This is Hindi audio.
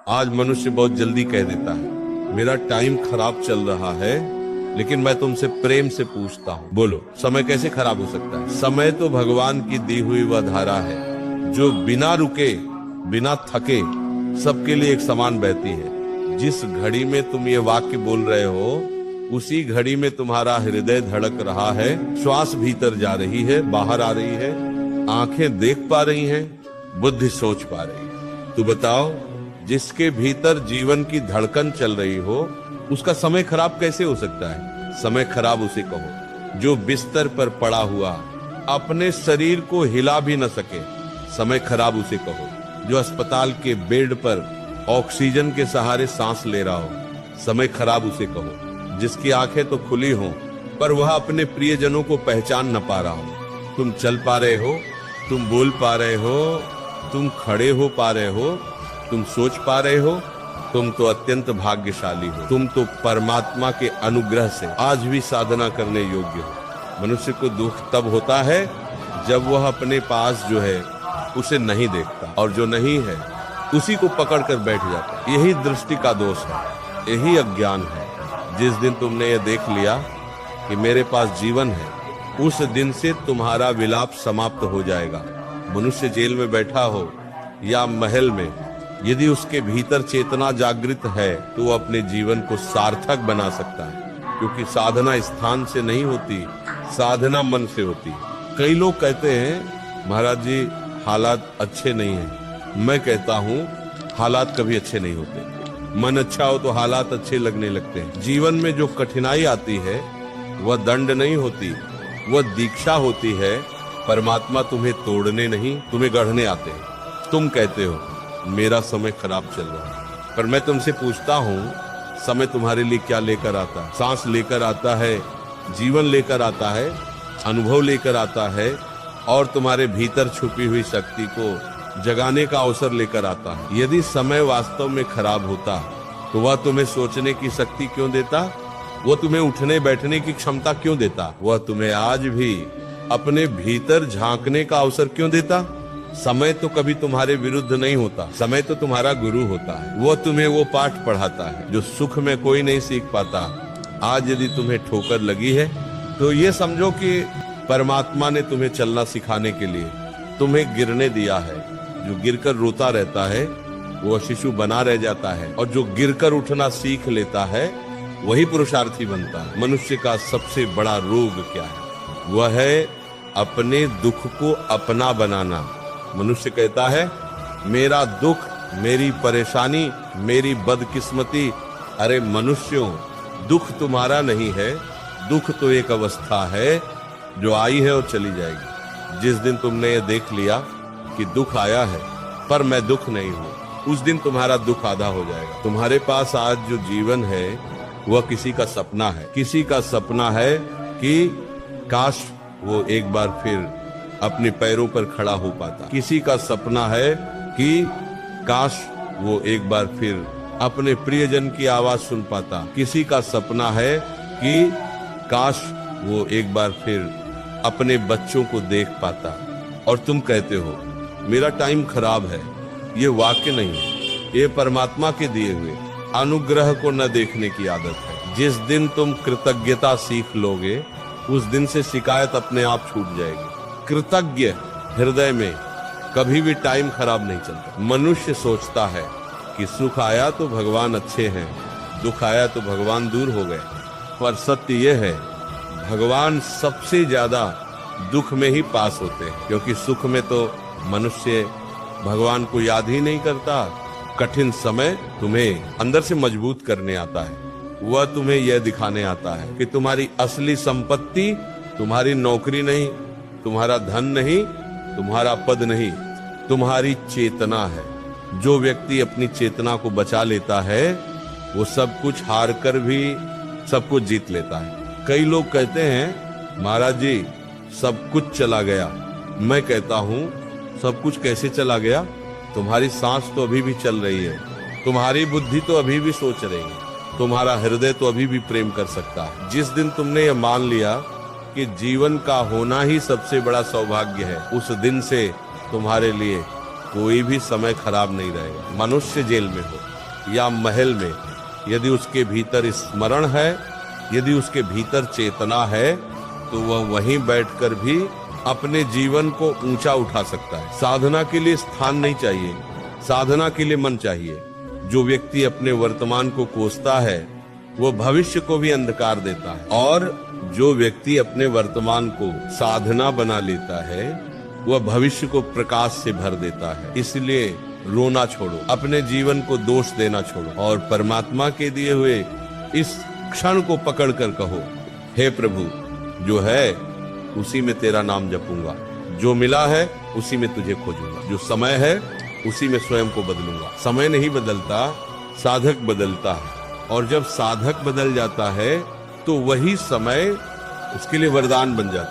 आज मनुष्य बहुत जल्दी कह देता है मेरा टाइम खराब चल रहा है, लेकिन मैं तुमसे प्रेम से पूछता हूँ, बोलो समय कैसे खराब हो सकता है? समय तो भगवान की दी हुई वह धारा है जो बिना रुके बिना थके सबके लिए एक समान बहती है। जिस घड़ी में तुम ये वाक्य बोल रहे हो उसी घड़ी में तुम्हारा हृदय धड़क रहा है, श्वास भीतर जा रही है, बाहर आ रही है, आंखें देख पा रही हैं, बुद्धि सोच पा रही है। तू बताओ, जिसके भीतर जीवन की धड़कन चल रही हो उसका समय खराब कैसे हो सकता है? समय खराब उसे कहो जो बिस्तर पर पड़ा हुआ अपने शरीर को हिला भी न सके। समय खराब उसे कहो जो अस्पताल के बेड पर ऑक्सीजन के सहारे सांस ले रहा हो। समय खराब उसे कहो जिसकी आंखें तो खुली हों पर वह अपने प्रियजनों को पहचान न पा रहा हो। तुम चल पा रहे हो, तुम बोल पा रहे हो, तुम खड़े हो पा रहे हो, तुम सोच पा रहे हो, तुम तो अत्यंत भाग्यशाली हो। तुम तो परमात्मा के अनुग्रह से आज भी साधना करने योग्य हो। मनुष्य को दुख तब होता है जब वह अपने पास जो है उसे नहीं देखता और जो नहीं है उसी को पकड़ कर बैठ जाता है। यही दृष्टि का दोष है, यही अज्ञान है। जिस दिन तुमने ये देख लिया कि मेरे पास जीवन है, उस दिन से तुम्हारा विलाप समाप्त हो जाएगा। मनुष्य जेल में बैठा हो या महल में, यदि उसके भीतर चेतना जागृत है तो वो अपने जीवन को सार्थक बना सकता है, क्योंकि साधना स्थान से नहीं होती, साधना मन से होती। कई लोग कहते हैं महाराज जी हालात अच्छे नहीं हैं। मैं कहता हूँ हालात कभी अच्छे नहीं होते। मन अच्छा हो तो हालात अच्छे लगने लगते हैं। जीवन में जो कठिनाई आती है वह दंड नहीं होती, वह दीक्षा होती है। परमात्मा तुम्हें तोड़ने नहीं, तुम्हें गढ़ने आते हैं। तुम कहते हो मेरा समय खराब चल रहा है, पर मैं तुमसे पूछता हूँ समय तुम्हारे लिए क्या लेकर आता है? सांस लेकर आता है, जीवन लेकर आता है, अनुभव लेकर आता है और तुम्हारे भीतर छुपी हुई शक्ति को जगाने का अवसर लेकर आता है। यदि समय वास्तव में खराब होता तो वह तुम्हें सोचने की शक्ति क्यों देता? वो तुम्हें उठने बैठने की क्षमता क्यों देता? वह तुम्हें आज भी अपने भीतर झांकने का अवसर क्यों देता? समय तो कभी तुम्हारे विरुद्ध नहीं होता, समय तो तुम्हारा गुरु होता है। वो तुम्हें वो पाठ पढ़ाता है जो सुख में कोई नहीं सीख पाता। आज यदि तुम्हें ठोकर लगी है तो ये समझो कि परमात्मा ने तुम्हें चलना सिखाने के लिए तुम्हें गिरने दिया है। जो गिरकर रोता रहता है वो शिशु बना रह जाता है, और जो गिरकर उठना सीख लेता है वही पुरुषार्थी बनता है। मनुष्य का सबसे बड़ा रोग क्या है? वह है अपने दुख को अपना बनाना। मनुष्य कहता है मेरा दुख, मेरी परेशानी, मेरी बदकिस्मती। अरे मनुष्यों, दुख तुम्हारा नहीं है, दुख तो एक अवस्था है जो आई है और चली जाएगी। जिस दिन तुमने ये देख लिया कि दुख आया है पर मैं दुख नहीं हूँ, उस दिन तुम्हारा दुख आधा हो जाएगा। तुम्हारे पास आज जो जीवन है वह किसी का सपना है। किसी का सपना है कि काश वो एक बार फिर अपने पैरों पर खड़ा हो पाता। किसी का सपना है कि काश वो एक बार फिर अपने प्रियजन की आवाज सुन पाता। किसी का सपना है कि काश वो एक बार फिर अपने बच्चों को देख पाता। और तुम कहते हो मेरा टाइम खराब है। ये वाक्य नहीं है, ये परमात्मा के दिए हुए अनुग्रह को न देखने की आदत है। जिस दिन तुम कृतज्ञता सीख लोगे उस दिन से शिकायत अपने आप छूट जाएगी। कृतज्ञ हृदय में कभी भी टाइम खराब नहीं चलता। मनुष्य सोचता है कि सुख आया तो भगवान अच्छे हैं, दुख आया तो भगवान दूर हो गए, पर सत्य यह है भगवान सबसे ज्यादा दुख में ही पास होते हैं, क्योंकि सुख में तो मनुष्य भगवान को याद ही नहीं करता। कठिन समय तुम्हें अंदर से मजबूत करने आता है। वह तुम्हें यह दिखाने आता है कि तुम्हारी असली संपत्ति तुम्हारी नौकरी नहीं, तुम्हारा धन नहीं, तुम्हारा पद नहीं, तुम्हारी चेतना है। जो व्यक्ति अपनी चेतना को बचा लेता है वो सब कुछ हार कर भी सब कुछ जीत लेता है। कई लोग कहते हैं महाराज जी सब कुछ चला गया। मैं कहता हूँ सब कुछ कैसे चला गया? तुम्हारी सांस तो अभी भी चल रही है, तुम्हारी बुद्धि तो अभी भी सोच रही है, तुम्हारा हृदय तो अभी भी प्रेम कर सकता है। जिस दिन तुमने ये मान लिया कि जीवन का होना ही सबसे बड़ा सौभाग्य है, उस दिन से तुम्हारे लिए कोई भी समय खराब नहीं रहेगा। मनुष्य जेल में हो या महल में, यदि उसके भीतर स्मरण है, यदि उसके भीतर चेतना है, तो वह वहीं बैठकर भी अपने जीवन को ऊंचा उठा सकता है। साधना के लिए स्थान नहीं चाहिए, साधना के लिए मन चाहिए। जो व्यक्ति अपने वर्तमान को कोसता है वो भविष्य को भी अंधकार देता है, और जो व्यक्ति अपने वर्तमान को साधना बना लेता है वह भविष्य को प्रकाश से भर देता है। इसलिए रोना छोड़ो, अपने जीवन को दोष देना छोड़ो, और परमात्मा के दिए हुए इस क्षण को पकड़कर कहो, हे प्रभु, जो है उसी में तेरा नाम जपूंगा, जो मिला है उसी में तुझे खोजूंगा, जो समय है उसी में स्वयं को बदलूंगा। समय नहीं बदलता, साधक बदलता है, और जब साधक बदल जाता है तो वही समय उसके लिए वरदान बन जाता है।